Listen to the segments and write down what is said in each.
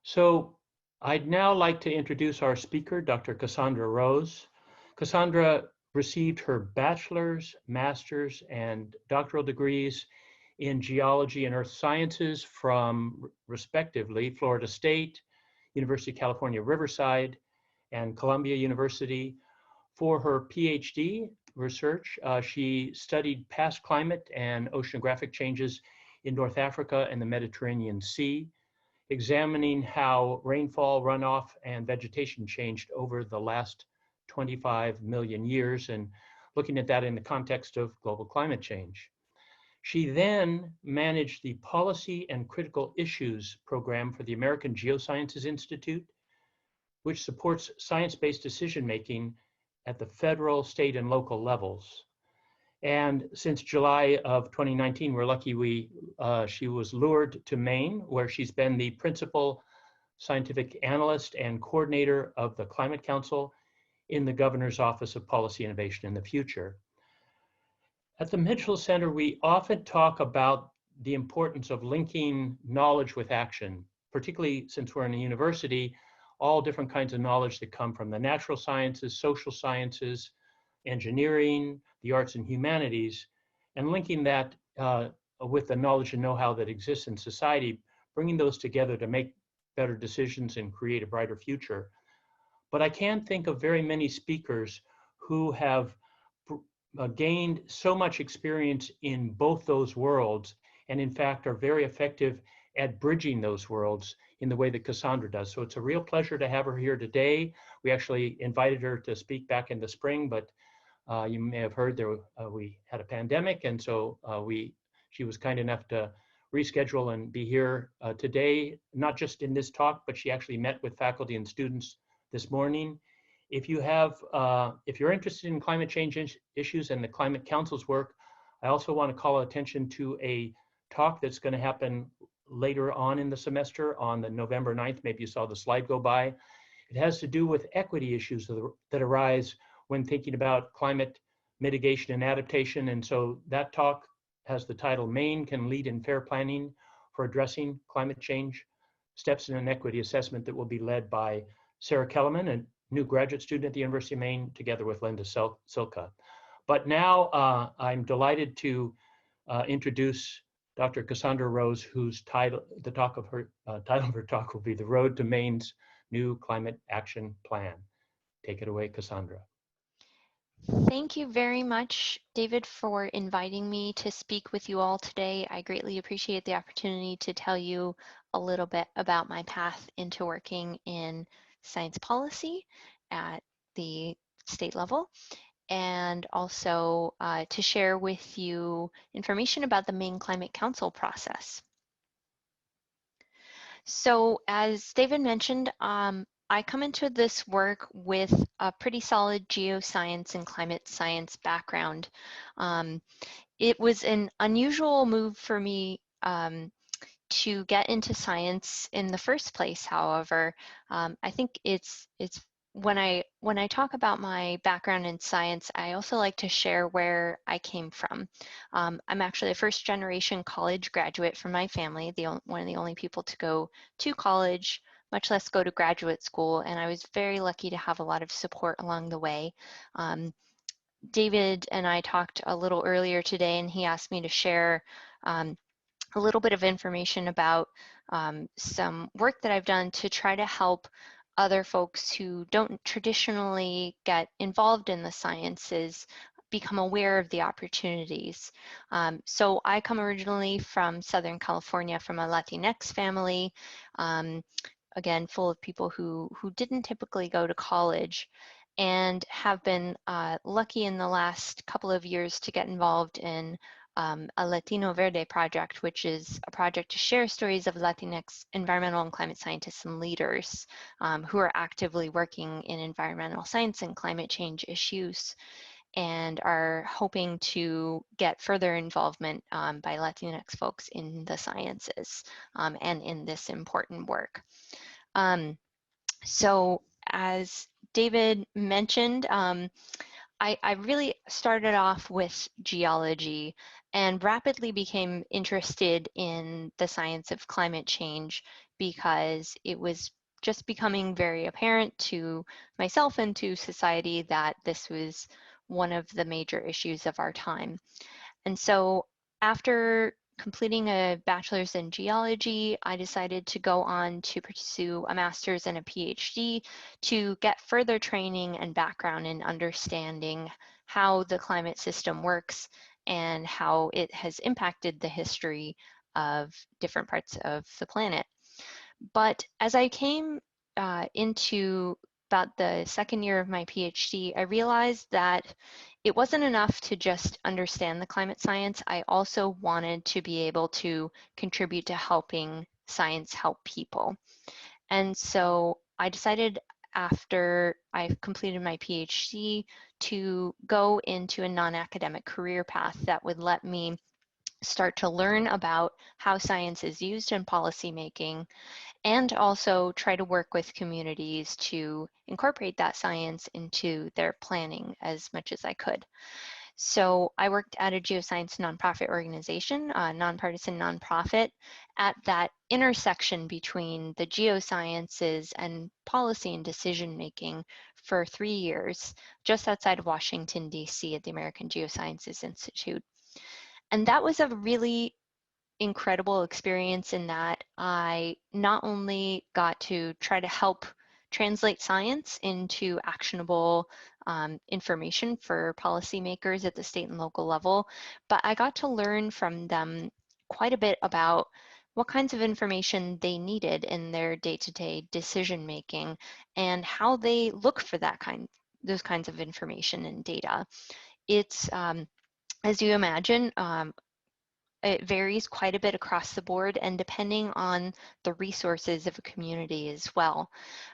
So I'd now like to introduce our speaker, Dr. Cassaundra Rose. Cassaundra received her bachelor's, master's, and doctoral degrees in geology and earth sciences from, respectively, Florida State, University of California, Riverside, and Columbia University. For her Ph.D. research, she studied past climate and oceanographic changes in North Africa and the Mediterranean Sea, examining how rainfall, runoff, and vegetation changed over the last 25 million years, and looking at that in the context of global climate change. She then managed the Policy and Critical Issues program for the American Geosciences Institute, which supports science-based decision-making at the federal, state, and local levels. And since July of 2019, we're lucky she was lured to Maine, where she's been the principal scientific analyst and coordinator of the Climate Council in the Governor's Office of Policy Innovation in the Future. At the Mitchell Center, we often talk about the importance of linking knowledge with action, particularly since we're in a university, all different kinds of knowledge that come from the natural sciences, social sciences, engineering, the arts and humanities, and linking that with the knowledge and know-how that exists in society, bringing those together to make better decisions and create a brighter future. But I can't think of very many speakers who have gained so much experience in both those worlds, and in fact are very effective at bridging those worlds in the way that Cassaundra does. So it's a real pleasure to have her here today. We actually invited her to speak back in the spring, but you may have heard we had a pandemic, and so she was kind enough to reschedule and be here today, not just in this talk, but she actually met with faculty and students this morning. If you're interested in climate change issues and the Climate Council's work, I also want to call attention to a talk that's going to happen later on in the semester on the November 9th. Maybe you saw the slide go by. It has to do with equity issues that arise when thinking about climate mitigation and adaptation. And so that talk has the title, Maine Can Lead in Fair Planning for Addressing Climate Change, Steps in an Equity Assessment, that will be led by Sarah Kellerman, a new graduate student at the University of Maine, together with Linda Silka. But now I'm delighted to introduce Dr. Cassaundra Rose, whose title of her talk will be The Road to Maine's New Climate Action Plan. Take it away, Cassaundra. Thank you very much, David, for inviting me to speak with you all today. I greatly appreciate the opportunity to tell you a little bit about my path into working in science policy at the state level, and also to share with you information about the Maine Climate Council process. So as David mentioned, I come into this work with a pretty solid geoscience and climate science background. It was an unusual move for me to get into science in the first place. However, I think it's when I talk about my background in science, I also like to share where I came from. I'm actually a first-generation college graduate from my family, one of the only people to go to college, much less go to graduate school, and I was very lucky to have a lot of support along the way. David and I talked a little earlier today, and he asked me to share a little bit of information about some work that I've done to try to help other folks who don't traditionally get involved in the sciences become aware of the opportunities. So I come originally from Southern California, from a Latinx family, again, full of people who didn't typically go to college, and have been lucky in the last couple of years to get involved in a Latino Verde project, which is a project to share stories of Latinx environmental and climate scientists and leaders who are actively working in environmental science and climate change issues, and are hoping to get further involvement by Latinx folks in the sciences and in this important work. So as David mentioned, I really started off with geology and rapidly became interested in the science of climate change because it was just becoming very apparent to myself and to society that this was one of the major issues of our time. And so after completing a bachelor's in geology, I decided to go on to pursue a master's and a PhD to get further training and background in understanding how the climate system works and how it has impacted the history of different parts of the planet. But as I came into about the second year of my PhD, I realized that it wasn't enough to just understand the climate science. I also wanted to be able to contribute to helping science help people. And so I decided after I completed my PhD to go into a non-academic career path that would let me start to learn about how science is used in policymaking, and also try to work with communities to incorporate that science into their planning as much as I could. So I worked at a geoscience nonprofit organization, a nonpartisan nonprofit, at that intersection between the geosciences and policy and decision making for 3 years, just outside of Washington, D.C. at the American Geosciences Institute. And that was a really incredible experience in that I not only got to try to help translate science into actionable information for policymakers at the state and local level, but I got to learn from them quite a bit about what kinds of information they needed in their day-to-day decision making and how they look for those kinds of information and data. It's as you imagine, it varies quite a bit across the board and depending on the resources of a community as well.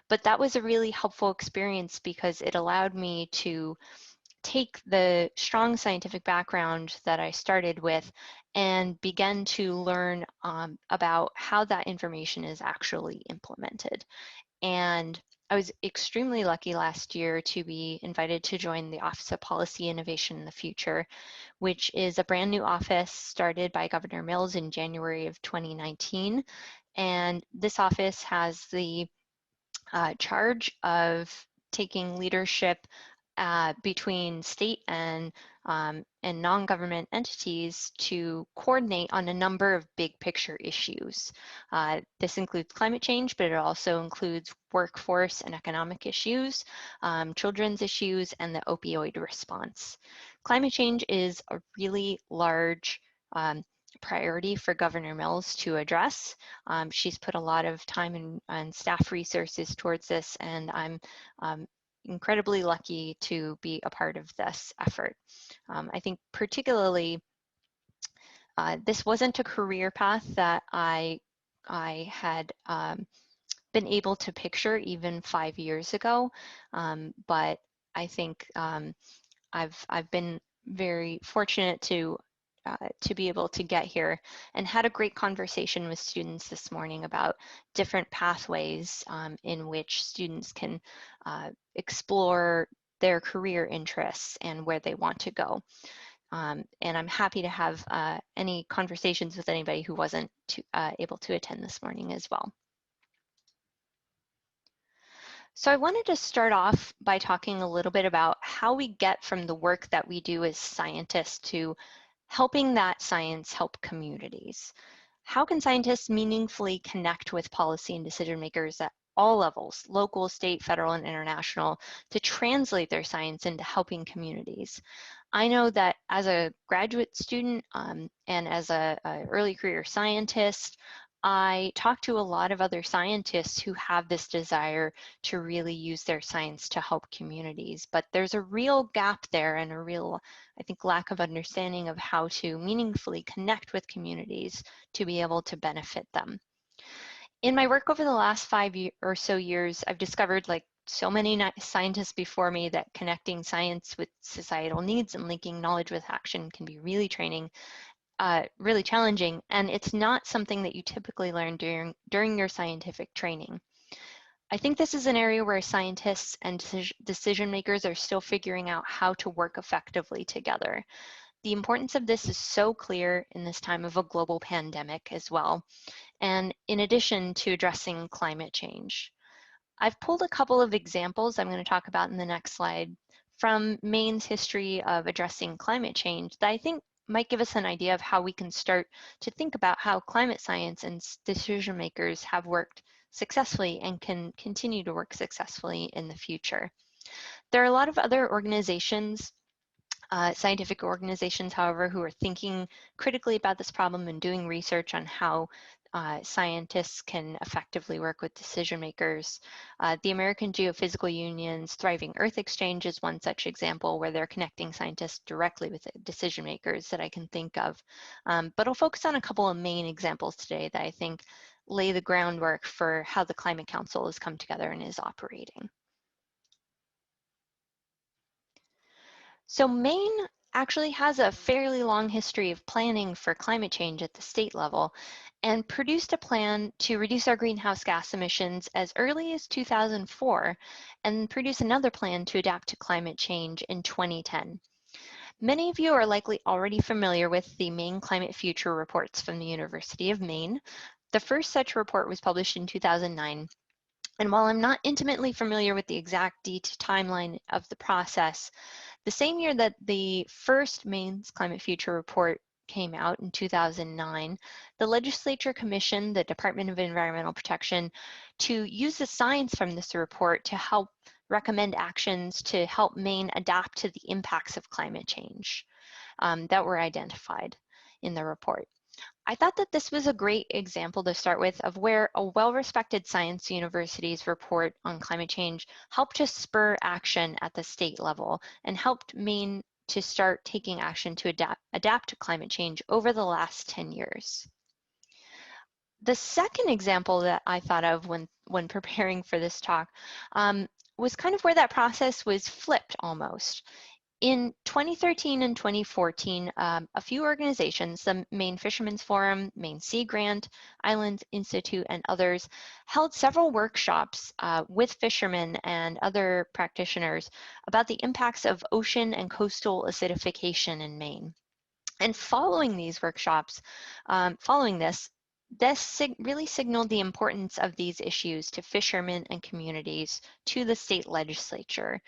But that was a really helpful experience because it allowed me to take the strong scientific background that I started with and begin to learn about how that information is actually implemented. And I was extremely lucky last year to be invited to join the Office of Policy Innovation in the Future, which is a brand new office started by Governor Mills in January of 2019. And this office has the charge of taking leadership between state and non-government entities to coordinate on a number of big picture issues. This includes climate change, but it also includes workforce and economic issues, children's issues, and the opioid response. Climate change is a really large priority for Governor Mills to address. She's put a lot of time and staff resources towards this, and I'm incredibly lucky to be a part of this effort. I think particularly this wasn't a career path that I had been able to picture even 5 years ago, but I think I've been very fortunate to be able to get here and had a great conversation with students this morning about different pathways in which students can explore their career interests and where they want to go. And I'm happy to have any conversations with anybody who wasn't able to attend this morning as well. So I wanted to start off by talking a little bit about how we get from the work that we do as scientists to helping that science help communities. How can scientists meaningfully connect with policy and decision makers at all levels, local, state, federal, and international, to translate their science into helping communities? I know that as a graduate student and as a early career scientist, I talk to a lot of other scientists who have this desire to really use their science to help communities, but there's a real gap there and a real, I think, lack of understanding of how to meaningfully connect with communities to be able to benefit them. In my work over the last 5 or so years, I've discovered, like so many scientists before me, that connecting science with societal needs and linking knowledge with action can be really really challenging, and it's not something that you typically learn during your scientific training. I think this is an area where scientists and decision makers are still figuring out how to work effectively together. The importance of this is so clear in this time of a global pandemic as well. and in addition to addressing climate change. I've pulled a couple of examples I'm going to talk about in the next slide from Maine's history of addressing climate change that I think might give us an idea of how we can start to think about how climate science and decision makers have worked successfully and can continue to work successfully in the future. There are a lot of other organizations, scientific organizations, however, who are thinking critically about this problem and doing research on how scientists can effectively work with decision makers. The American Geophysical Union's Thriving Earth Exchange is one such example where they're connecting scientists directly with decision makers that I can think of. But I'll focus on a couple of main examples today that I think lay the groundwork for how the Climate Council has come together and is operating. So Maine actually has a fairly long history of planning for climate change at the state level and produced a plan to reduce our greenhouse gas emissions as early as 2004 and produce another plan to adapt to climate change in 2010. Many of you are likely already familiar with the Maine Climate Future reports from the University of Maine. The first such report was published in 2009. And while I'm not intimately familiar with the exact timeline of the process, the same year that the first Maine's Climate Future report came out in 2009, the legislature commissioned the Department of Environmental Protection to use the science from this report to help recommend actions to help Maine adapt to the impacts of climate change that were identified in the report. I thought that this was a great example to start with of where a well-respected science university's report on climate change helped to spur action at the state level and helped Maine to start taking action to adapt to climate change over the last 10 years. The second example that I thought of when preparing for this talk was kind of where that process was flipped almost. In 2013 and 2014, a few organizations, the Maine Fishermen's Forum, Maine Sea Grant, Island Institute, and others, held several workshops with fishermen and other practitioners about the impacts of ocean and coastal acidification in Maine. And following these workshops, this really signaled the importance of these issues to fishermen and communities to the state legislature.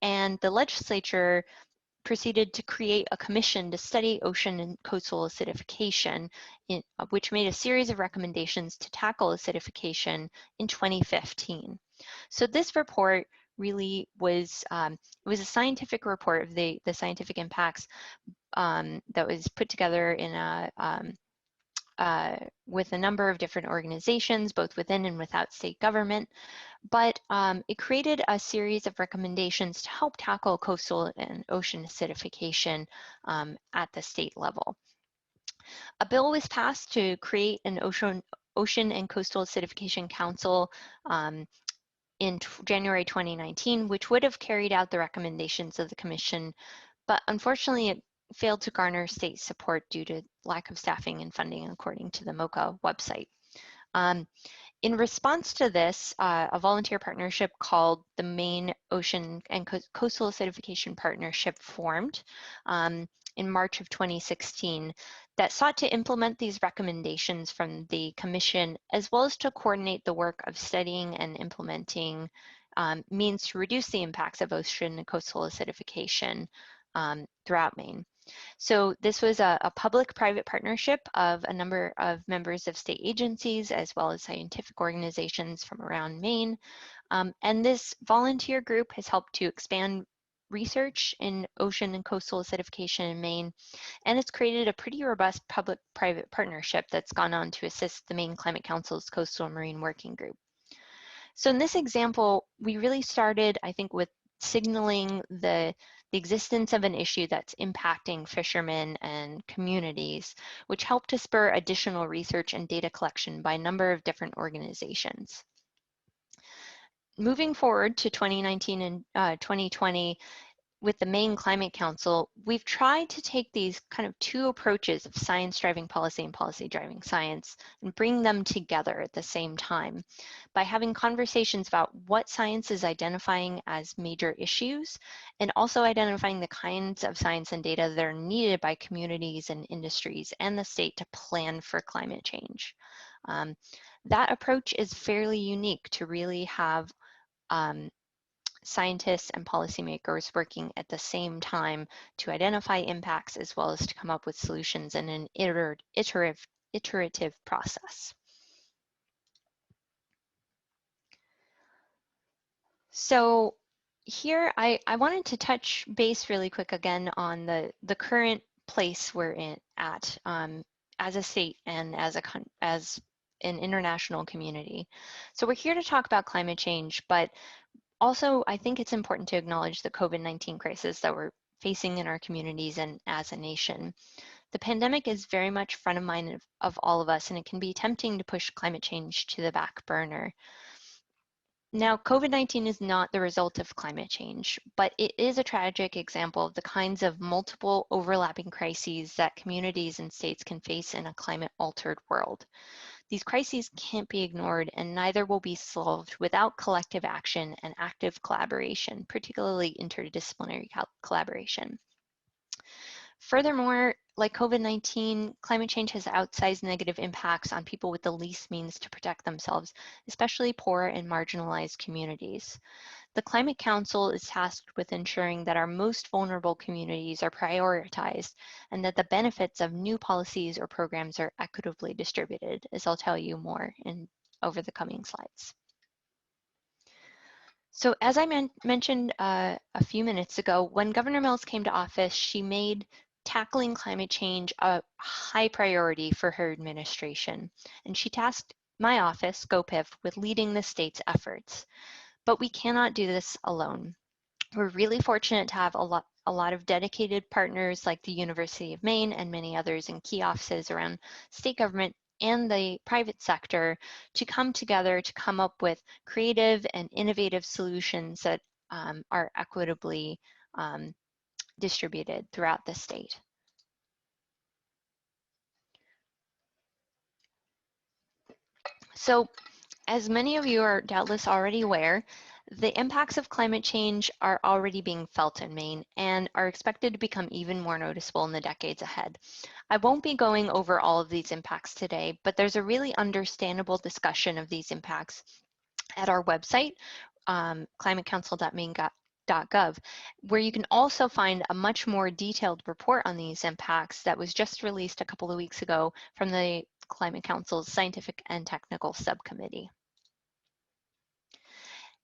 And the legislature proceeded to create a commission to study ocean and coastal acidification, which made a series of recommendations to tackle acidification in 2015. So this report really was, it was a scientific report of the scientific impacts that was put together in with a number of different organizations, both within and without state government. But it created a series of recommendations to help tackle coastal and ocean acidification at the state level. A bill was passed to create an Ocean and Coastal Acidification Council in January 2019, which would have carried out the recommendations of the commission, but unfortunately it failed to garner state support due to lack of staffing and funding, according to the MOCA website. In response to this, a volunteer partnership called the Maine Ocean and Coastal Acidification Partnership formed in March of 2016 that sought to implement these recommendations from the Commission, as well as to coordinate the work of studying and implementing means to reduce the impacts of ocean and coastal acidification throughout Maine. So this was a public-private partnership of a number of members of state agencies as well as scientific organizations from around Maine. And this volunteer group has helped to expand research in ocean and coastal acidification in Maine, and it's created a pretty robust public-private partnership that's gone on to assist the Maine Climate Council's Coastal Marine Working Group. So in this example, we really started, I think, with signaling the existence of an issue that's impacting fishermen and communities, which helped to spur additional research and data collection by a number of different organizations. Moving forward to 2019 and 2020, with the Maine Climate Council, we've tried to take these kind of two approaches of science driving policy and policy driving science and bring them together at the same time by having conversations about what science is identifying as major issues and also identifying the kinds of science and data that are needed by communities and industries and the state to plan for climate change. That approach is fairly unique to really have scientists and policymakers working at the same time to identify impacts as well as to come up with solutions in an iterative process. So here I wanted to touch base really quick again on the current place we're at as a state and as an international community. So we're here to talk about climate change, but also I think it's important to acknowledge the COVID-19 crisis that we're facing in our communities and as a nation. The pandemic is very much front of mind of all of us, and it can be tempting to push climate change to the back burner. Now, COVID-19 is not the result of climate change, but it is a tragic example of the kinds of multiple overlapping crises that communities and states can face in a climate-altered world. These crises can't be ignored, and neither will be solved without collective action and active collaboration, particularly interdisciplinary collaboration. Furthermore, like COVID-19, climate change has outsized negative impacts on people with the least means to protect themselves, especially poor and marginalized communities. The Climate Council is tasked with ensuring that our most vulnerable communities are prioritized and that the benefits of new policies or programs are equitably distributed, as I'll tell you more over the coming slides. So as I mentioned a few minutes ago, when Governor Mills came to office, she made tackling climate change a high priority for her administration, and she tasked my office, GOPIF, with leading the state's efforts. But we cannot do this alone. We're really fortunate to have a lot of dedicated partners like the University of Maine and many others in key offices around state government and the private sector to come together to come up with creative and innovative solutions that are equitably distributed throughout the state. So, as many of you are doubtless already aware, the impacts of climate change are already being felt in Maine and are expected to become even more noticeable in the decades ahead. I won't be going over all of these impacts today, but there's a really understandable discussion of these impacts at our website, climatecouncil.maine.gov, where you can also find a much more detailed report on these impacts that was just released a couple of weeks ago from the Climate Council's Scientific and Technical Subcommittee.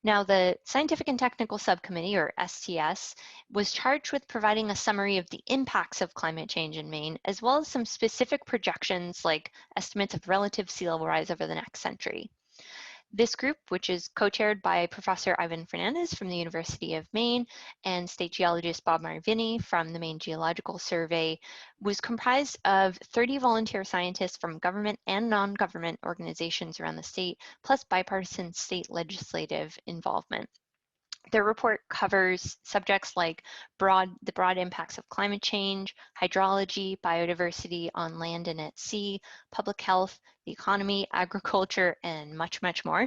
Now, the Scientific and Technical Subcommittee, or STS, was charged with providing a summary of the impacts of climate change in Maine, as well as some specific projections like estimates of relative sea level rise over the next century. This group, which is co-chaired by Professor Ivan Fernandez from the University of Maine and state geologist Bob Marvini from the Maine Geological Survey, was comprised of 30 volunteer scientists from government and non-government organizations around the state, plus bipartisan state legislative involvement. Their report covers subjects like the broad impacts of climate change, hydrology, biodiversity on land and at sea, public health, the economy, agriculture, and much, much more.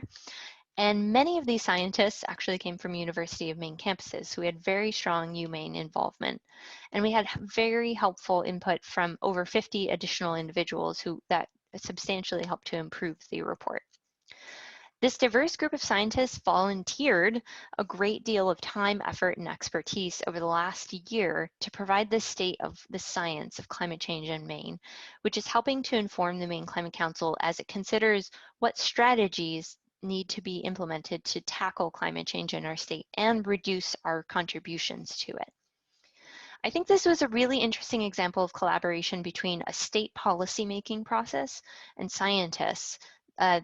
And many of these scientists actually came from University of Maine campuses, so we had very strong UMaine involvement. And we had very helpful input from over 50 additional individuals that substantially helped to improve the report. This diverse group of scientists volunteered a great deal of time, effort, and expertise over the last year to provide the state of the science of climate change in Maine, which is helping to inform the Maine Climate Council as it considers what strategies need to be implemented to tackle climate change in our state and reduce our contributions to it. I think this was a really interesting example of collaboration between a state policymaking process and scientists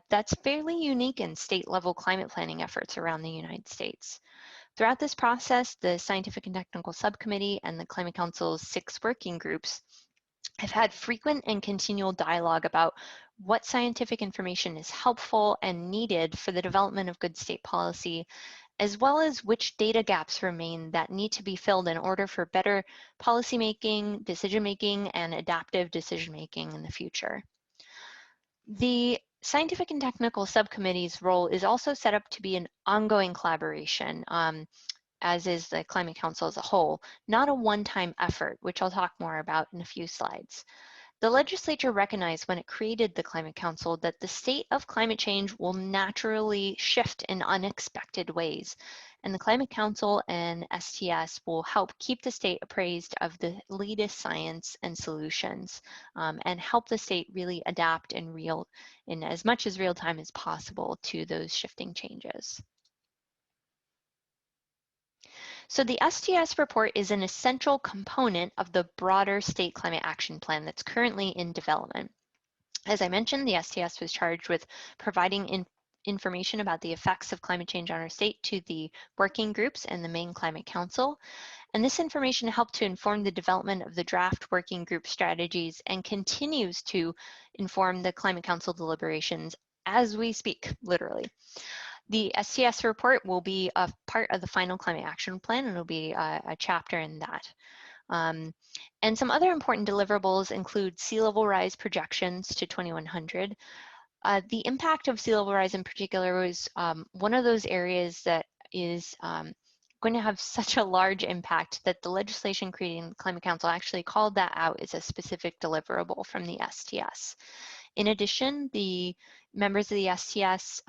that's fairly unique in state-level climate planning efforts around the United States. Throughout this process, the Scientific and Technical Subcommittee and the Climate Council's 6 working groups have had frequent and continual dialogue about what scientific information is helpful and needed for the development of good state policy, as well as which data gaps remain that need to be filled in order for better policymaking, decision-making, and adaptive decision-making in the future. The Scientific and Technical Subcommittee's role is also set up to be an ongoing collaboration, as is the Climate Council as a whole, not a one-time effort, which I'll talk more about in a few slides. The legislature recognized when it created the Climate Council that the state of climate change will naturally shift in unexpected ways. And the Climate Council and STS will help keep the state appraised of the latest science and solutions, and help the state really adapt in as much as real time as possible to those shifting changes. So the STS report is an essential component of the broader state climate action plan that's currently in development. As I mentioned, the STS was charged with providing information about the effects of climate change on our state to the working groups and the Maine Climate Council. And this information helped to inform the development of the draft working group strategies and continues to inform the Climate Council deliberations as we speak, literally. The STS report will be a part of the final climate action plan, and it'll be a chapter in that. And some other important deliverables include sea level rise projections to 2100. The impact of sea level rise in particular was one of those areas that is going to have such a large impact that the legislation creating the Climate Council actually called that out as a specific deliverable from the STS. In addition, the members of the STS,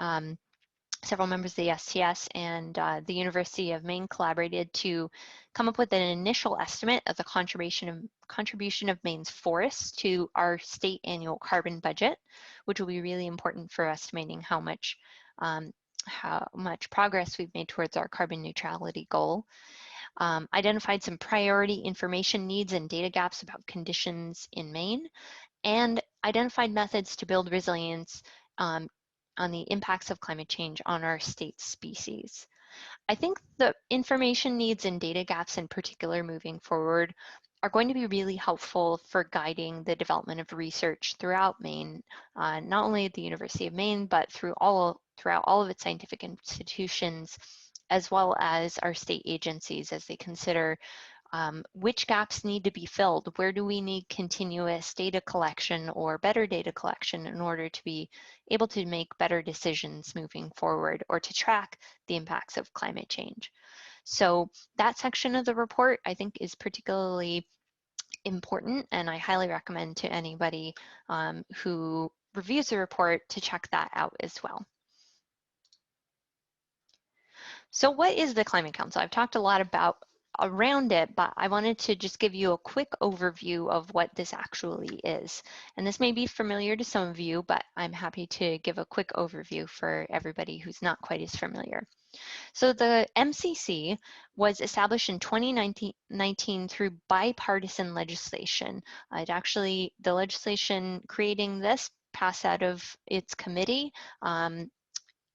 several members of the STS and the University of Maine collaborated to come up with an initial estimate of the contribution of Maine's forests to our state annual carbon budget, which will be really important for estimating how much progress we've made towards our carbon neutrality goal. Identified some priority information needs and data gaps about conditions in Maine, and identified methods to build resilience on the impacts of climate change on our state species. I think the information needs and data gaps in particular moving forward are going to be really helpful for guiding the development of research throughout Maine, not only at the University of Maine, but throughout all of its scientific institutions, as well as our state agencies as they consider which gaps need to be filled, where do we need continuous data collection or better data collection in order to be able to make better decisions moving forward or to track the impacts of climate change. So that section of the report I think is particularly important, and I highly recommend to anybody who reviews the report to check that out as well. So what is the Climate Council? I've talked a lot around it, but I wanted to just give you a quick overview of what this actually is. And this may be familiar to some of you, but I'm happy to give a quick overview for everybody who's not quite as familiar. So the MCC was established in 2019 through bipartisan legislation. The legislation creating this passed out of its committee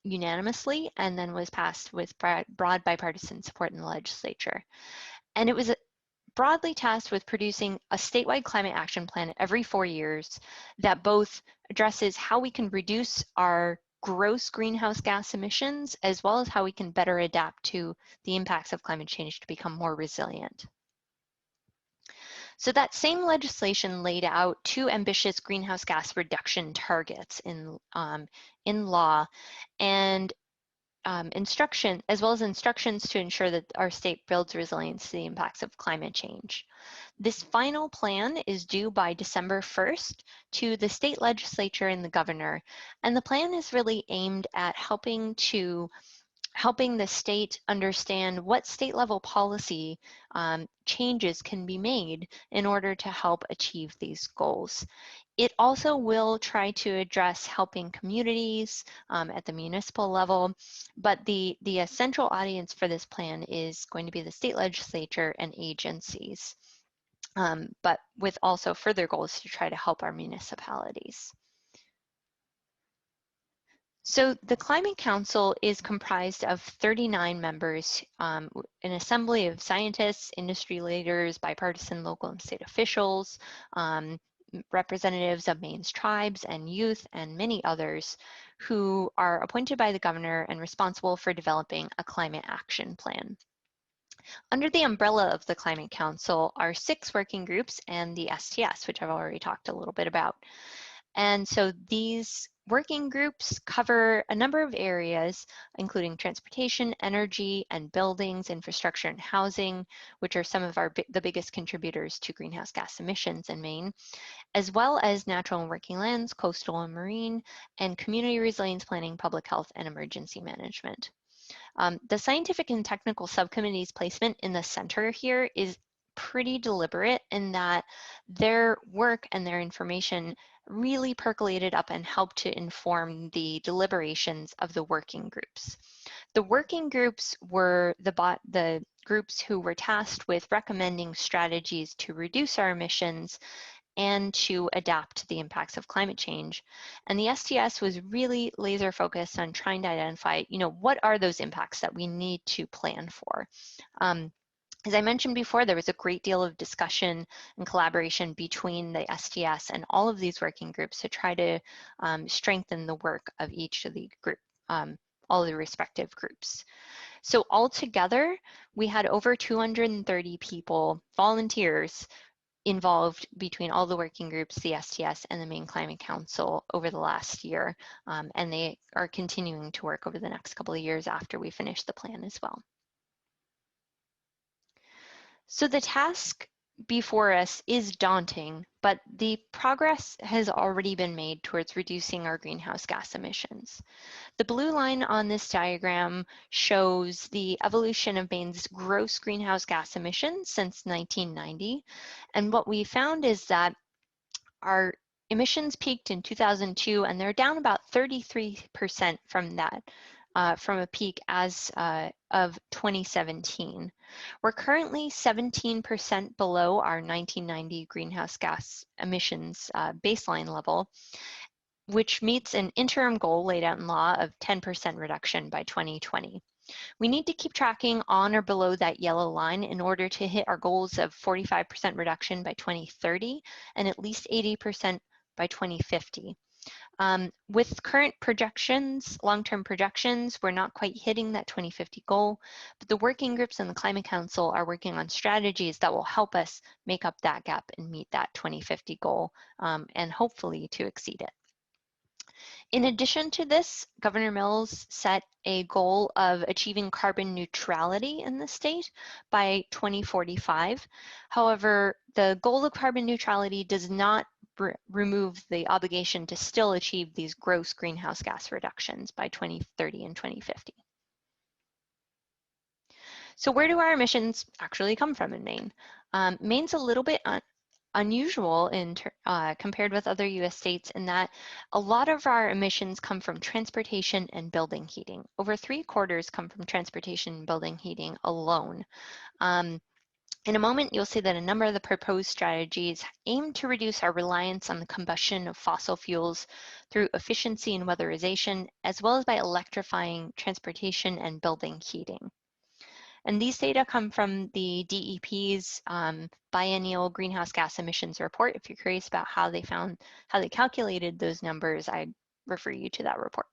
unanimously and then was passed with broad bipartisan support in the legislature. And it was broadly tasked with producing a statewide climate action plan every 4 years that both addresses how we can reduce our gross greenhouse gas emissions, as well as how we can better adapt to the impacts of climate change to become more resilient. So that same legislation laid out 2 ambitious greenhouse gas reduction targets in law, and as well as instructions to ensure that our state builds resilience to the impacts of climate change. This final plan is due by December 1st to the state legislature and the governor, and the plan is really aimed at helping the state understand what state level policy changes can be made in order to help achieve these goals. It also will try to address helping communities at the municipal level, but the central audience for this plan is going to be the state legislature and agencies, but with also further goals to try to help our municipalities. So the Climate Council is comprised of 39 members, an assembly of scientists, industry leaders, bipartisan local and state officials, representatives of Maine's tribes and youth, and many others who are appointed by the governor and responsible for developing a climate action plan. Under the umbrella of the Climate Council are 6 working groups and the STS, which I've already talked a little bit about. And so these working groups cover a number of areas, including transportation, energy, and buildings, infrastructure, and housing, which are some of the biggest contributors to greenhouse gas emissions in Maine, as well as natural and working lands, coastal and marine, and community resilience planning, public health, and emergency management. The scientific and technical subcommittee's placement in the center here is pretty deliberate in that their work and their information really percolated up and helped to inform the deliberations of the working groups. The working groups were the groups who were tasked with recommending strategies to reduce our emissions and to adapt to the impacts of climate change. And the STS was really laser focused on trying to identify, what are those impacts that we need to plan for? As I mentioned before, there was a great deal of discussion and collaboration between the STS and all of these working groups to try to strengthen the work of each of the all the respective groups. So altogether, we had over 230 people, volunteers, involved between all the working groups, the STS, and the Maine Climate Council over the last year, and they are continuing to work over the next couple of years after we finish the plan as well. So the task before us is daunting, but the progress has already been made towards reducing our greenhouse gas emissions. The blue line on this diagram shows the evolution of Maine's gross greenhouse gas emissions since 1990. And what we found is that our emissions peaked in 2002, and they're down about 33% from that, from a peak as of 2017. We're currently 17% below our 1990 greenhouse gas emissions baseline level, which meets an interim goal laid out in law of 10% reduction by 2020. We need to keep tracking on or below that yellow line in order to hit our goals of 45% reduction by 2030 and at least 80% by 2050. With current projections, long-term projections, we're not quite hitting that 2050 goal, but the working groups and the Climate Council are working on strategies that will help us make up that gap and meet that 2050 goal, and hopefully to exceed it. In addition to this, Governor Mills set a goal of achieving carbon neutrality in the state by 2045. However, the goal of carbon neutrality does not remove the obligation to still achieve these gross greenhouse gas reductions by 2030 and 2050. So where do our emissions actually come from in Maine? Maine's a little bit unusual compared with other US states in that a lot of our emissions come from transportation and building heating. Over 3/4 come from transportation and building heating alone. In a moment, you'll see that a number of the proposed strategies aim to reduce our reliance on the combustion of fossil fuels through efficiency and weatherization, as well as by electrifying transportation and building heating. And these data come from the DEP's biennial greenhouse gas emissions report. If you're curious about how they calculated those numbers, I refer you to that report.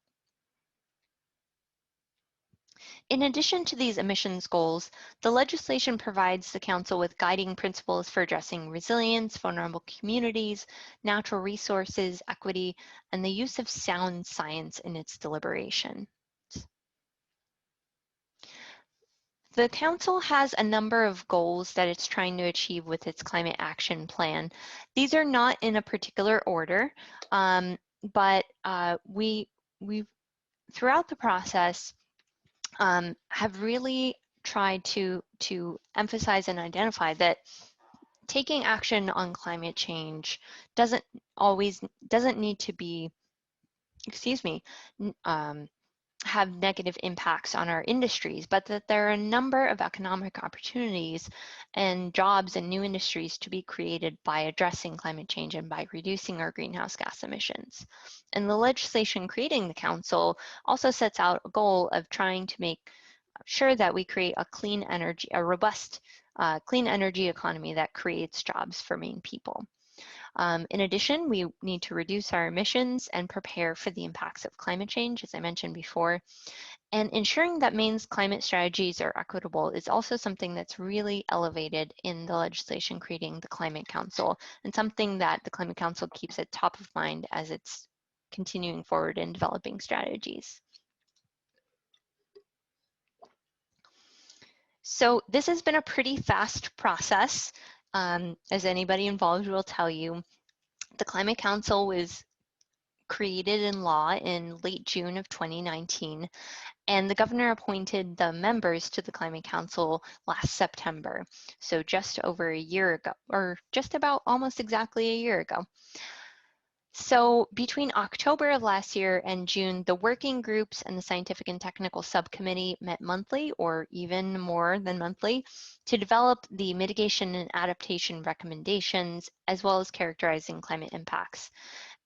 In addition to these emissions goals, the legislation provides the Council with guiding principles for addressing resilience, vulnerable communities, natural resources, equity, and the use of sound science in its deliberation. The Council has a number of goals that it's trying to achieve with its climate action plan. These are not in a particular order, but we throughout the process have really tried to emphasize and identify that taking action on climate change doesn't need to be, have negative impacts on our industries, but that there are a number of economic opportunities and jobs and new industries to be created by addressing climate change and by reducing our greenhouse gas emissions. And the legislation creating the Council also sets out a goal of trying to make sure that we create a robust clean energy economy that creates jobs for Maine people. In addition, we need to reduce our emissions and prepare for the impacts of climate change, as I mentioned before. And ensuring that Maine's climate strategies are equitable is also something that's really elevated in the legislation creating the Climate Council, and something that the Climate Council keeps at top of mind as it's continuing forward and developing strategies. So this has been a pretty fast process, as anybody involved will tell you. The Climate Council was created in law in late June of 2019, and the governor appointed the members to the Climate Council last September, so just over a year ago, or just about almost exactly a year ago. So between October of last year and June, the working groups and the scientific and technical subcommittee met monthly, or even more than monthly, to develop the mitigation and adaptation recommendations, as well as characterizing climate impacts.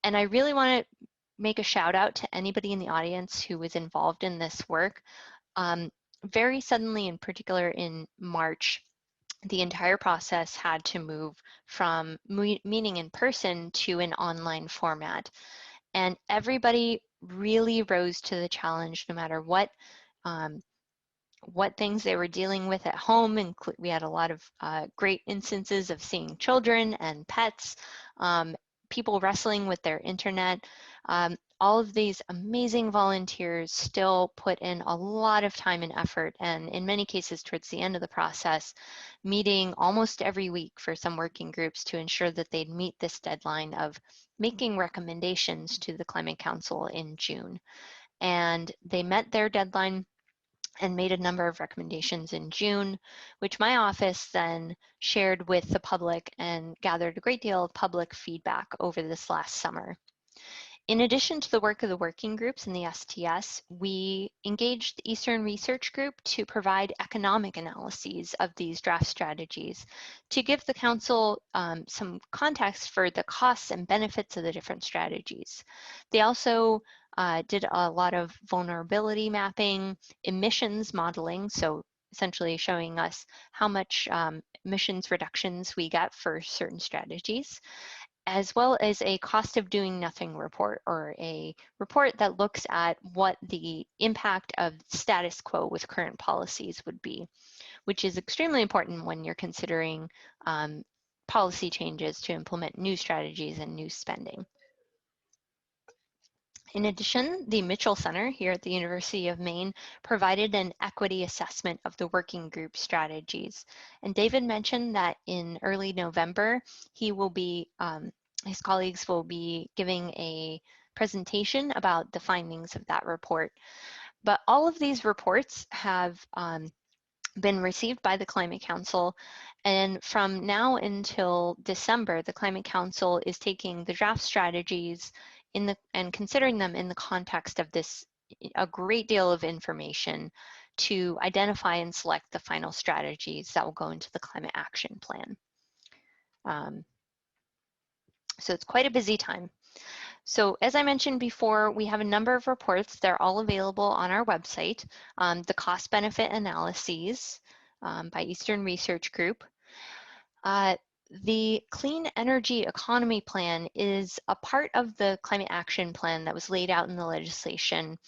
And I really want to make a shout out to anybody in the audience who was involved in this work. Very suddenly, in particular in March, the entire process had to move from meeting in person to an online format. And everybody really rose to the challenge, no matter what things they were dealing with at home. And we had a lot of great instances of seeing children and pets, people wrestling with their internet. All of these amazing volunteers still put in a lot of time and effort, and in many cases towards the end of the process, meeting almost every week for some working groups to ensure that they'd meet this deadline of making recommendations to the Climate Council in June. And they met their deadline and made a number of recommendations in June, which my office then shared with the public and gathered a great deal of public feedback over this last summer. In addition to the work of the working groups and the STS, we engaged the Eastern Research Group to provide economic analyses of these draft strategies to give the Council some context for the costs and benefits of the different strategies. They also did a lot of vulnerability mapping, emissions modeling, so essentially showing us how much emissions reductions we get for certain strategies, as well as a cost of doing nothing report, or a report that looks at what the impact of status quo with current policies would be, which is extremely important when you're considering policy changes to implement new strategies and new spending. In addition, the Mitchell Center here at the University of Maine provided an equity assessment of the working group strategies. And David mentioned that in early November, he will be, his colleagues will be giving a presentation about the findings of that report. But all of these reports have been received by the Climate Council, and from now until December, the Climate Council is taking the draft strategies and considering them in the context of this, a great deal of information to identify and select the final strategies that will go into the climate action plan. So it's quite a busy time. So as I mentioned before, we have a number of reports. They're all available on our website. The cost benefit analyses by Eastern Research Group. The Clean Energy Economy Plan is a part of the climate action plan that was laid out in the legislation.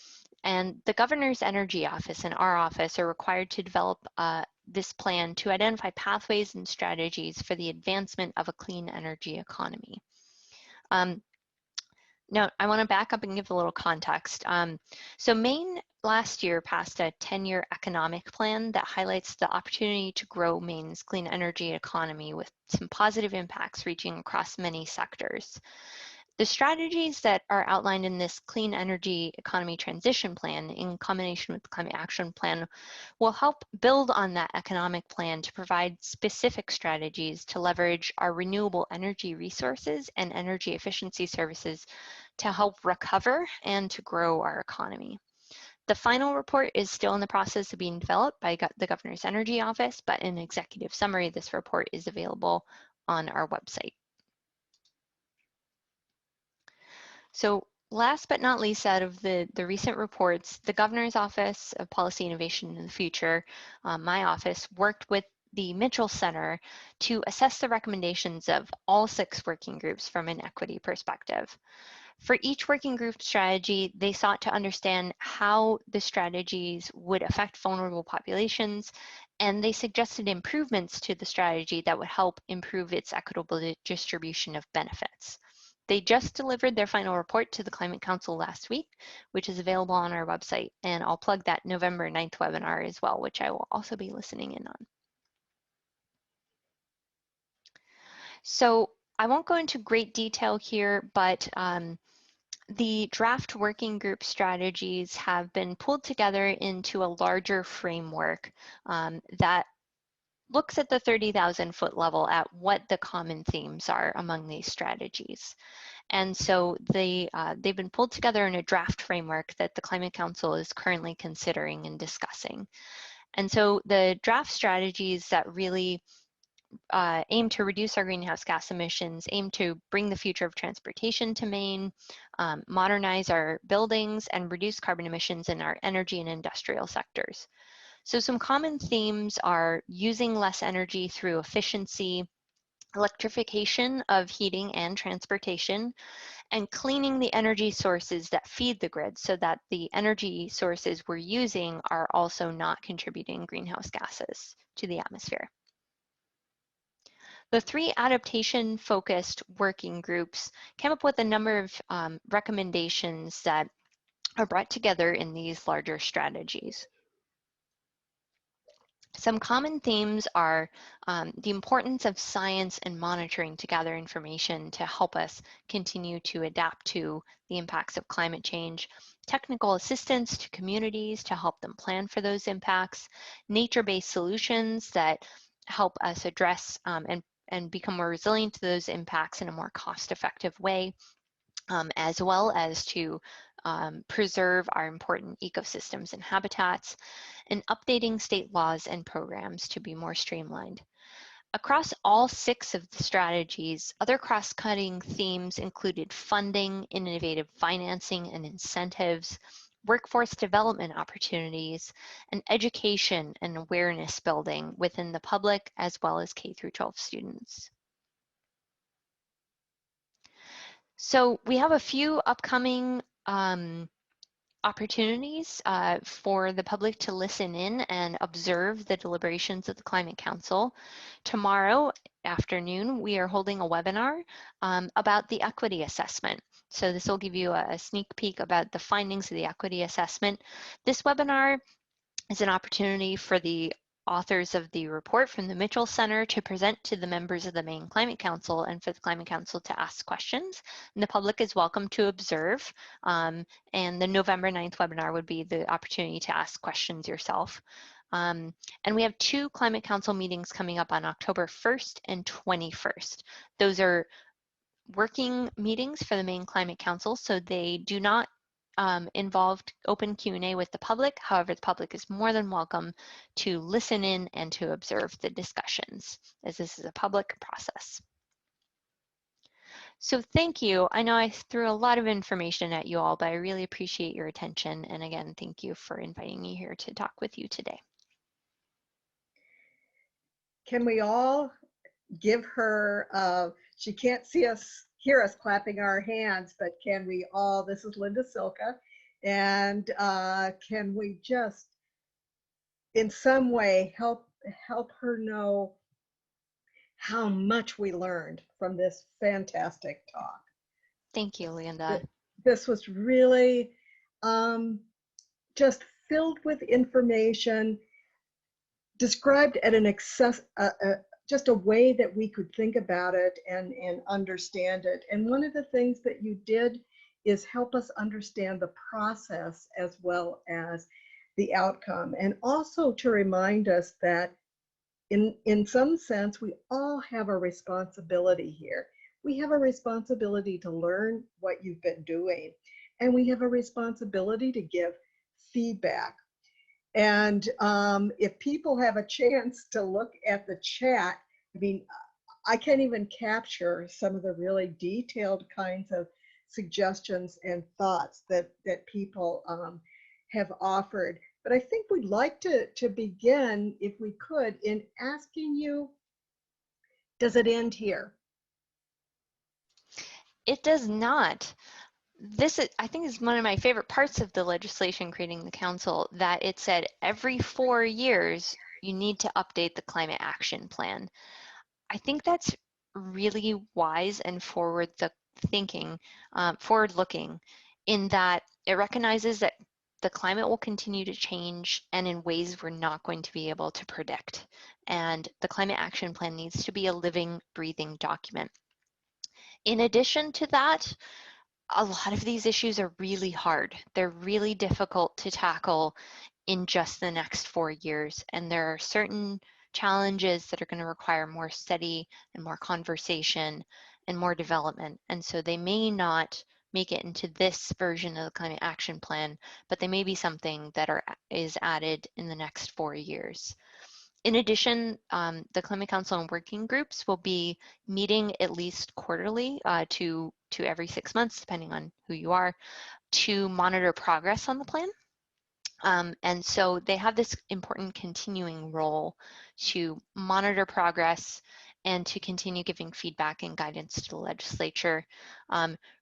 And the Governor's Energy Office and our office are required to develop this plan to identify pathways and strategies for the advancement of a clean energy economy. Now, I want to back up and give a little context. So Maine last year passed a 10-year economic plan that highlights the opportunity to grow Maine's clean energy economy with some positive impacts reaching across many sectors. The strategies that are outlined in this Clean Energy Economy Transition Plan in combination with the Climate Action Plan will help build on that economic plan to provide specific strategies to leverage our renewable energy resources and energy efficiency services to help recover and to grow our economy. The final report is still in the process of being developed by the Governor's Energy Office, but an executive summary of this report is available on our website. So last but not least, out of the recent reports, the Governor's Office of Policy Innovation in the Future, my office, worked with the Mitchell Center to assess the recommendations of all 6 working groups from an equity perspective. For each working group strategy, they sought to understand how the strategies would affect vulnerable populations, and they suggested improvements to the strategy that would help improve its equitable distribution of benefits. They just delivered their final report to the Climate Council last week, which is available on our website. And I'll plug that November 9th webinar as well, which I will also be listening in on. So I won't go into great detail here, but the draft working group strategies have been pulled together into a larger framework that looks at the 30,000 foot level at what the common themes are among these strategies. And so they've been pulled together in a draft framework that the Climate Council is currently considering and discussing. And so the draft strategies that really aim to reduce our greenhouse gas emissions, aim to bring the future of transportation to Maine, modernize our buildings, and reduce carbon emissions in our energy and industrial sectors. So some common themes are using less energy through efficiency, electrification of heating and transportation, and cleaning the energy sources that feed the grid so that the energy sources we're using are also not contributing greenhouse gases to the atmosphere. The 3 adaptation-focused working groups came up with a number of recommendations that are brought together in these larger strategies. Some common themes are the importance of science and monitoring to gather information to help us continue to adapt to the impacts of climate change, technical assistance to communities to help them plan for those impacts, nature-based solutions that help us address and become more resilient to those impacts in a more cost-effective way, as well as to preserve our important ecosystems and habitats, and updating state laws and programs to be more streamlined. Across all 6 of the strategies, other cross-cutting themes included funding, innovative financing and incentives, workforce development opportunities, and education and awareness building within the public as well as K-12 students. So we have a few upcoming opportunities for the public to listen in and observe the deliberations of the Climate Council. Tomorrow afternoon, we are holding a webinar about the equity assessment. So this will give you a sneak peek about the findings of the equity assessment. This webinar is an opportunity for the authors of the report from the Mitchell Center to present to the members of the Maine Climate Council and for the Climate Council to ask questions. And the public is welcome to observe. And the November 9th webinar would be the opportunity to ask questions yourself. And we have 2 Climate Council meetings coming up on October 1st and 21st. Those are working meetings for the Maine Climate Council, so they do not involved open Q&A with the public. However, the public is more than welcome to listen in and to observe the discussions, as this is a public process. So thank you. I know I threw a lot of information at you all, but I really appreciate your attention. And again, thank you for inviting me here to talk with you today. Can we all give her, she can't hear us clapping our hands, but can we all, this is Linda Silka, and can we just in some way help her know how much we learned from this fantastic talk? Thank you, Linda. This was really just filled with information, described at an just a way that we could think about it and understand it. And one of the things that you did is help us understand the process as well as the outcome, and also to remind us that in some sense, we all have a responsibility here. We have a responsibility to learn what you've been doing, and we have a responsibility to give feedback. And if people have a chance to look at the chat, I mean, I can't even capture some of the really detailed kinds of suggestions and thoughts that people have offered. But I think we'd like to begin, if we could, in asking you, does it end here? It does not. This is, I think, is one of my favorite parts of the legislation creating the council, that it said every 4 years you need to update the climate action plan. I think that's really wise and thinking, forward-looking, in that it recognizes that the climate will continue to change and in ways we're not going to be able to predict. And the Climate Action Plan needs to be a living, breathing document. In addition to that, a lot of these issues are really hard. They're really difficult to tackle in just the next 4 years. And there are certain challenges that are going to require more study and more conversation and more development. And so they may not make it into this version of the Climate Action Plan, but they may be something that is added in the next 4 years. In addition, the Climate Council and working groups will be meeting at least quarterly to every 6 months, depending on who you are, to monitor progress on the plan. And so they have this important continuing role to monitor progress and to continue giving feedback and guidance to the legislature.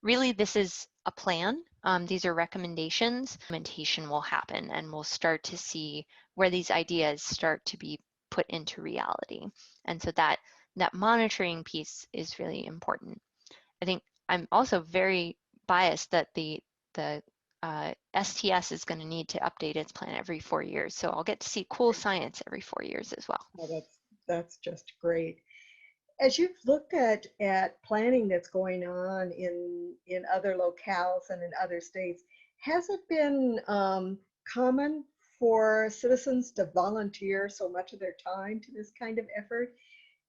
Really, this is a plan. These are recommendations. Implementation will happen, and we'll start to see where these ideas start to be put into reality. And so that monitoring piece is really important. I think I'm also very biased that the STS is going to need to update its plan every 4 years. So I'll get to see cool science every 4 years as well. Oh, that's just great. As you've looked at planning that's going on in other locales and in other states, has it been common for citizens to volunteer so much of their time to this kind of effort?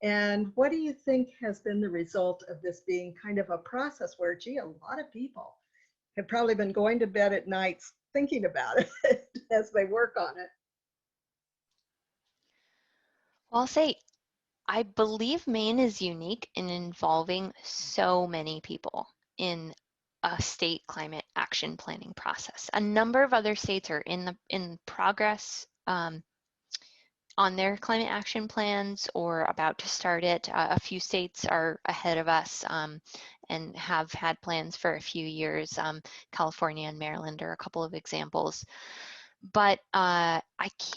And what do you think has been the result of this being kind of a process where, gee, a lot of people have probably been going to bed at nights thinking about it as they work on it? Well, I'll say, I believe Maine is unique in involving so many people in a state climate action planning process. A number of other states are in progress on their climate action plans or about to start it. A few states are ahead of us and have had plans for a few years. California and Maryland are a couple of examples. But I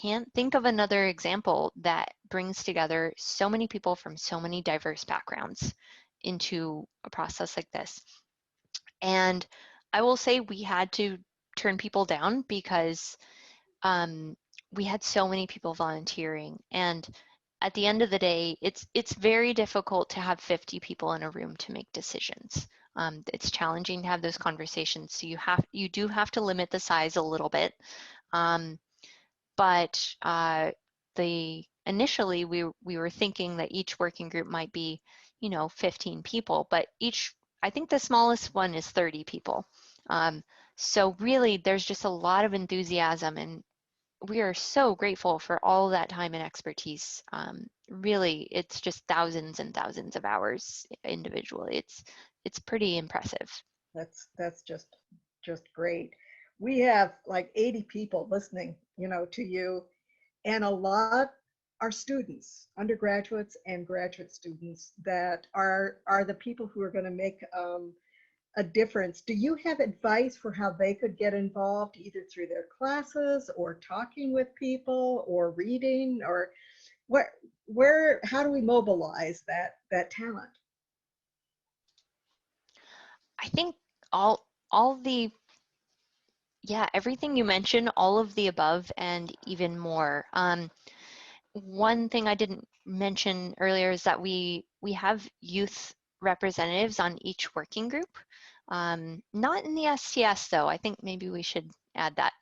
can't think of another example that brings together so many people from so many diverse backgrounds into a process like this. And I will say we had to turn people down because we had so many people volunteering. And at the end of the day, it's very difficult to have 50 people in a room to make decisions. It's challenging to have those conversations. So you do have to limit the size a little bit. But initially we were thinking that each working group might be, 15 people, but I think the smallest one is 30 people. So really there's just a lot of enthusiasm, and we are so grateful for all that time and expertise. Really, it's just thousands and thousands of hours individually. It's pretty impressive. That's just great. We have like 80 people listening, to you, and a lot are students, undergraduates and graduate students that are the people who are going to make a difference. Do you have advice for how they could get involved, either through their classes or talking with people or reading, or how do we mobilize that talent? I think everything you mentioned, all of the above and even more. One thing I didn't mention earlier is that we have youth representatives on each working group. Not in the STS though. I think maybe we should add that.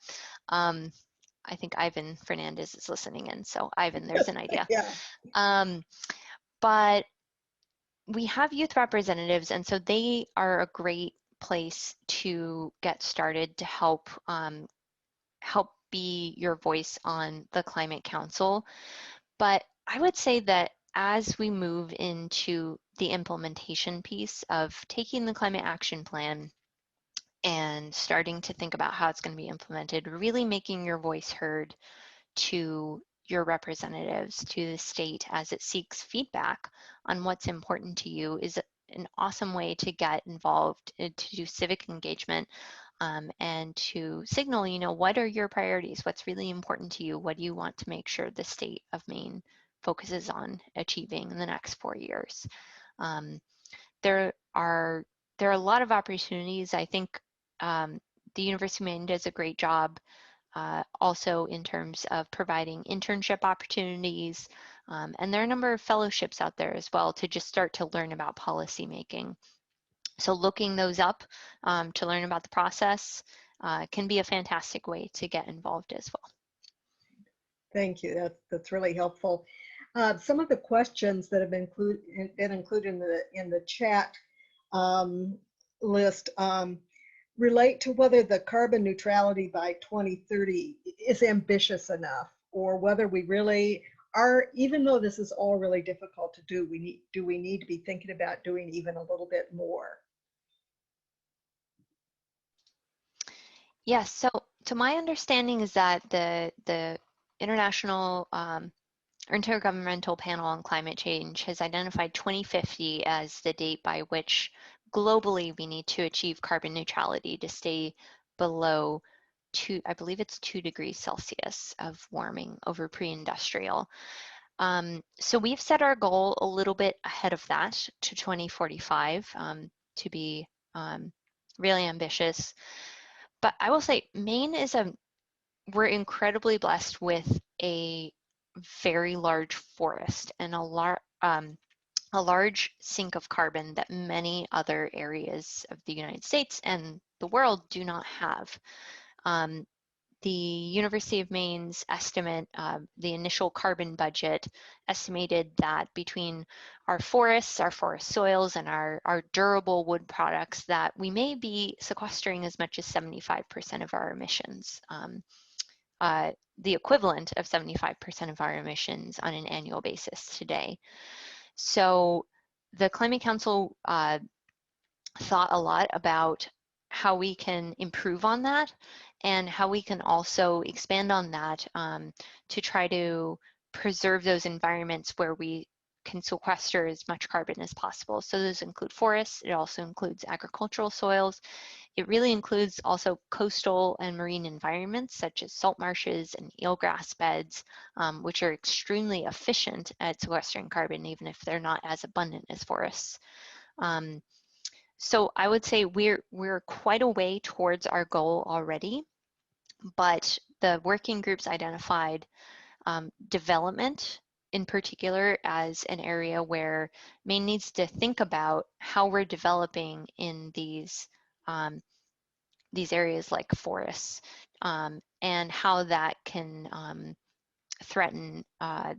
I think Ivan Fernandez is listening in. So Ivan, there's an idea. Yeah. But we have youth representatives, and so they are a great place to get started to help be your voice on the Climate Council. But I would say that as we move into the implementation piece of taking the Climate Action Plan and starting to think about how it's going to be implemented, really making your voice heard to your representatives, to the state as it seeks feedback on what's important to you is an awesome way to get involved, to do civic engagement, and to signal, what are your priorities? What's really important to you? What do you want to make sure the state of Maine focuses on achieving in the next 4 years? There are there are a lot of opportunities. I think the University of Maine does a great job also in terms of providing internship opportunities. And there are a number of fellowships out there as well to just start to learn about policy making. So looking those up to learn about the process can be a fantastic way to get involved as well. Thank you. That's really helpful. Some of the questions that have been included in the chat list relate to whether the carbon neutrality by 2030 is ambitious enough, or whether we really are, even though this is all really difficult to do, do we need to be thinking about doing even a little bit more? Yes, so my understanding is that the International Intergovernmental Panel on Climate Change has identified 2050 as the date by which globally we need to achieve carbon neutrality to stay below I believe it's 2 degrees Celsius of warming over pre-industrial. So we've set our goal a little bit ahead of that to 2045 to be really ambitious. But I will say Maine we're incredibly blessed with a very large forest and a large sink of carbon that many other areas of the United States and the world do not have. The University of Maine's estimate, the initial carbon budget estimated that between our forests, our forest soils, and our durable wood products, that we may be sequestering as much as 75% of our emissions. The equivalent of 75% of our emissions on an annual basis today. So the Climate Council thought a lot about how we can improve on that and how we can also expand on that to try to preserve those environments where we can sequester as much carbon as possible. So those include forests, it also includes agricultural soils. It really includes also coastal and marine environments such as salt marshes and eelgrass beds, which are extremely efficient at sequestering carbon, even if they're not as abundant as forests. So I would say we're quite a way towards our goal already, but the working groups identified development in particular as an area where Maine needs to think about how we're developing in these areas like forests and how that can threaten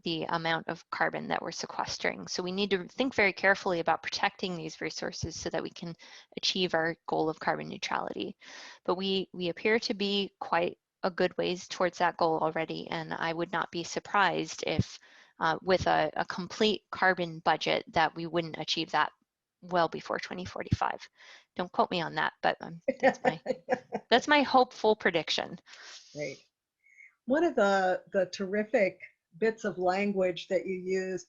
the amount of carbon that we're sequestering. So we need to think very carefully about protecting these resources so that we can achieve our goal of carbon neutrality. But we appear to be quite a good ways towards that goal already, and I would not be surprised if with a complete carbon budget that we wouldn't achieve that well before 2045. Don't quote me on that, but that's my hopeful prediction. Great. One of the terrific bits of language that you used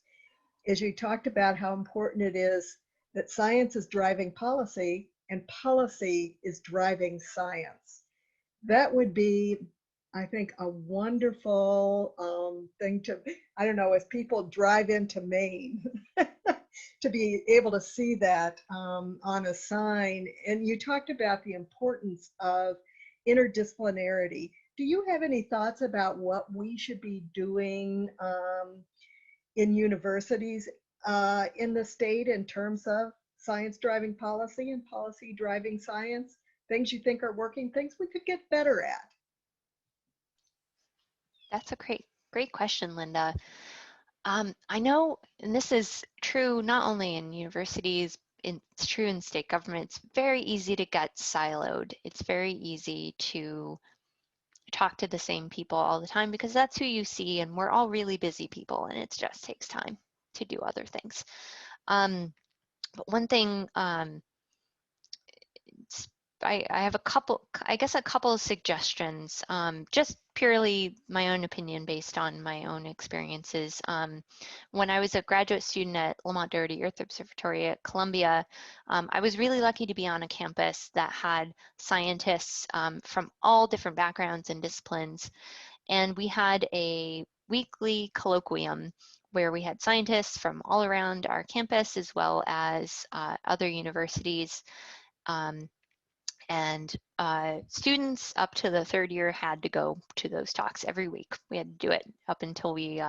is you talked about how important it is that science is driving policy and policy is driving science. That would be, I think, a wonderful thing to, I don't know, as people drive into Maine, to be able to see that on a sign. And you talked about the importance of interdisciplinarity. Do you have any thoughts about what we should be doing in universities in the state in terms of science driving policy and policy driving science? Things you think are working, things we could get better at? That's a great question, Linda. I know, and this is true not only in universities, it's true in state government. It's very easy to get siloed. It's very easy to talk to the same people all the time because that's who you see, and we're all really busy people, and it just takes time to do other things. But one thing, I have I guess a couple of suggestions, just purely my own opinion based on my own experiences. When I was a graduate student at Lamont Doherty Earth Observatory at Columbia, I was really lucky to be on a campus that had scientists from all different backgrounds and disciplines. And we had a weekly colloquium where we had scientists from all around our campus as well as other universities. And students up to the third year had to go to those talks every week. We had to do it up until we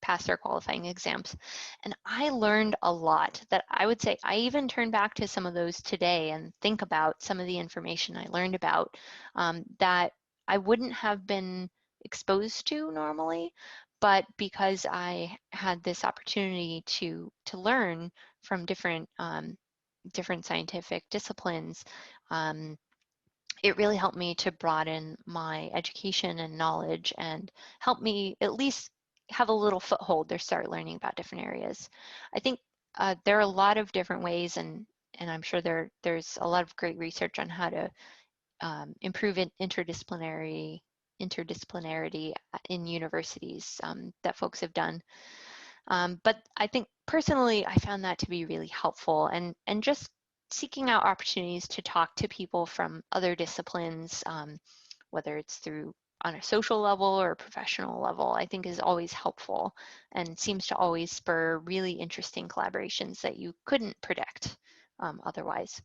passed our qualifying exams. And I learned a lot that I would say I even turn back to some of those today and think about some of the information I learned about that I wouldn't have been exposed to normally, but because I had this opportunity to learn from different scientific disciplines, it really helped me to broaden my education and knowledge and help me at least have a little foothold to start learning about different areas. I think there are a lot of different ways, and I'm sure there's a lot of great research on how to improve interdisciplinarity in universities that folks have done. But I think personally, I found that to be really helpful, and just seeking out opportunities to talk to people from other disciplines, whether it's through on a social level or a professional level, I think is always helpful and seems to always spur really interesting collaborations that you couldn't predict otherwise.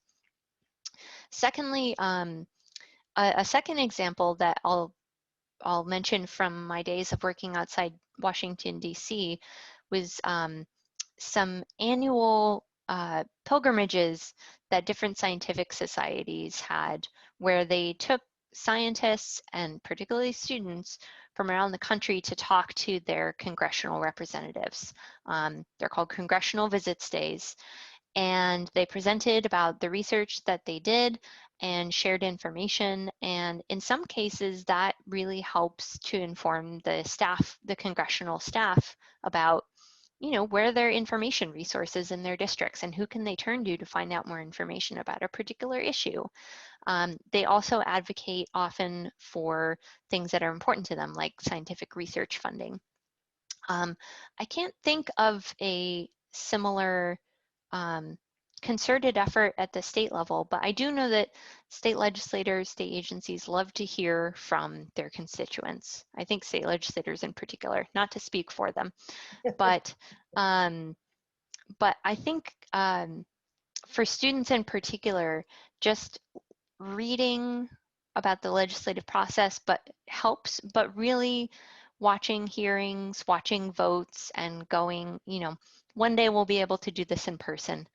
Secondly, a second example that I'll mention from my days of working outside Washington, D.C. was some annual pilgrimages that different scientific societies had, where they took scientists and particularly students from around the country to talk to their congressional representatives. They're called Congressional Visits Days, and they presented about the research that they did and shared information. And in some cases, that really helps to inform the staff, the congressional staff, about where their information resources in their districts and who can they turn to find out more information about a particular issue. They also advocate often for things that are important to them, like scientific research funding. I can't think of a similar concerted effort at the state level, but I do know that state legislators, state agencies love to hear from their constituents. I think state legislators in particular, not to speak for them, but I think for students in particular, just reading about the legislative process helps, but really watching hearings, watching votes, and going, one day we'll be able to do this in person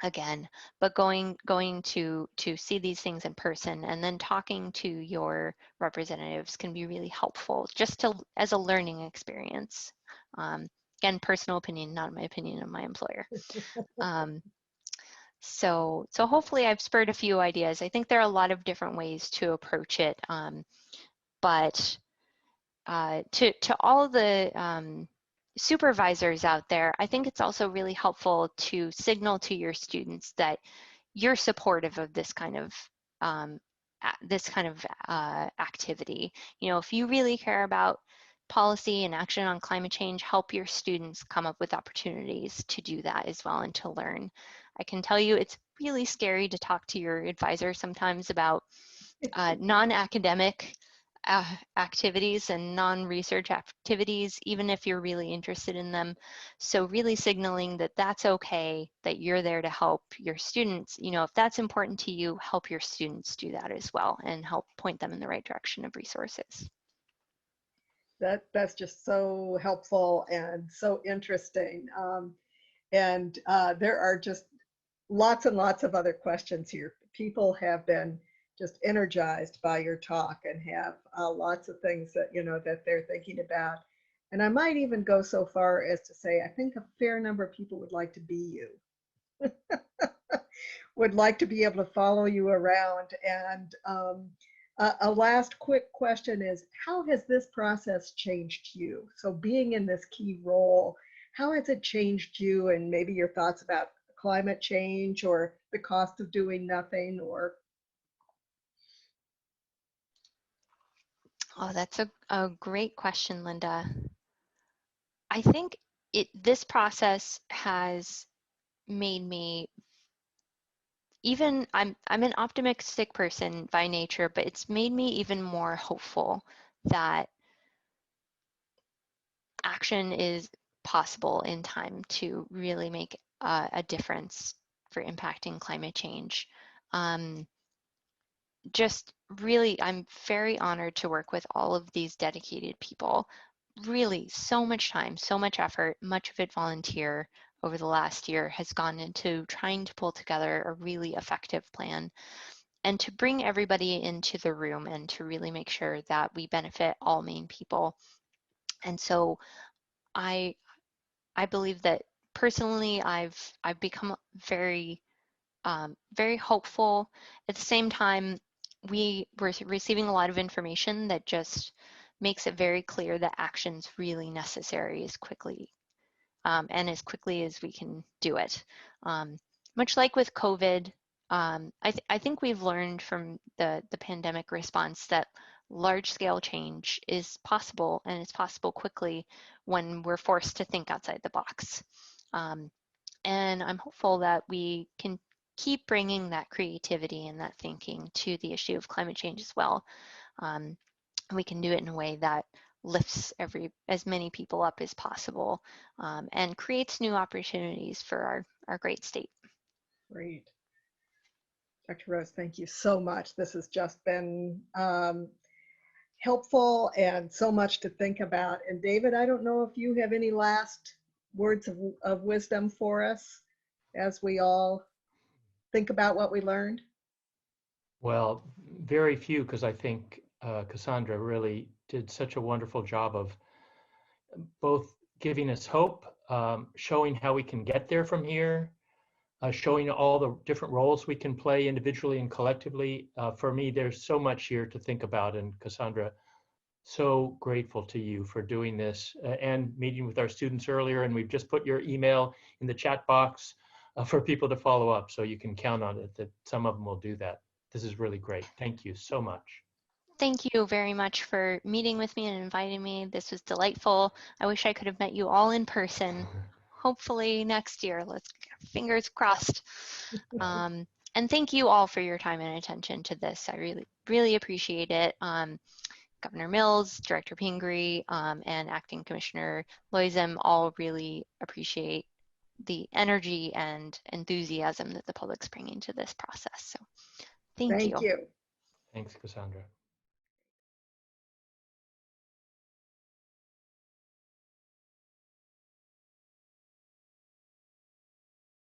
again, but going to see these things in person and then talking to your representatives can be really helpful, just as a learning experience. Again, personal opinion, not my opinion of my employer. So hopefully I've spurred a few ideas. I think there are a lot of different ways to approach it, but to all the supervisors out there, I think it's also really helpful to signal to your students that you're supportive of this kind of activity. If you really care about policy and action on climate change, help your students come up with opportunities to do that as well and to learn. I can tell you it's really scary to talk to your advisor sometimes about non-academic activities and non-research activities, even if you're really interested in them. So really signaling that that's okay, that you're there to help your students. If that's important to you, help your students do that as well and help point them in the right direction of resources. That's just so helpful and so interesting. And there are just lots and lots of other questions here. People have been just energized by your talk and have lots of things that that they're thinking about. And I might even go so far as to say I think a fair number of people would like to be you. Would like to be able to follow you around. And a last quick question is, how has this process changed you? So being in this key role, how has it changed you, and maybe your thoughts about climate change or the cost of doing nothing? Or Oh, that's a great question, Linda. I think this process has made me I'm an optimistic person by nature, but it's made me even more hopeful that action is possible in time to really make a difference for impacting climate change. Just really, I'm very honored to work with all of these dedicated people. Really, so much time, so much effort, much of it volunteer over the last year has gone into trying to pull together a really effective plan and to bring everybody into the room and to really make sure that we benefit all Maine people. And so I believe that personally I've become very very hopeful. At the same time, we're receiving a lot of information that just makes it very clear that action's really necessary as quickly and as quickly as we can do it. Much like with COVID, I think we've learned from the pandemic response that large-scale change is possible, and it's possible quickly when we're forced to think outside the box. And I'm hopeful that we can keep bringing that creativity and that thinking to the issue of climate change as well. We can do it in a way that lifts as many people up as possible and creates new opportunities for our great state. Great. Dr. Rose, thank you so much. This has just been helpful and so much to think about. And David, I don't know if you have any last words of wisdom for us as we all think about what we learned. Well, very few, because I think Cassaundra really did such a wonderful job of both giving us hope, showing how we can get there from here, showing all the different roles we can play individually and collectively. For me, there's so much here to think about, and Cassaundra, so grateful to you for doing this and meeting with our students earlier, and we've just put your email in the chat box for people to follow up, so you can count on it that some of them will do that. This is really great. Thank you so much. Thank you very much for meeting with me and inviting me. This was delightful. I wish I could have met you all in person. Hopefully next year. Let's fingers crossed. And thank you all for your time and attention to this. I really, really appreciate it. Governor Mills, Director Pingree, and Acting Commissioner Loisem all really appreciate the energy and enthusiasm that the public's bringing to this process. So thank you. Thank you. Thanks, Cassaundra.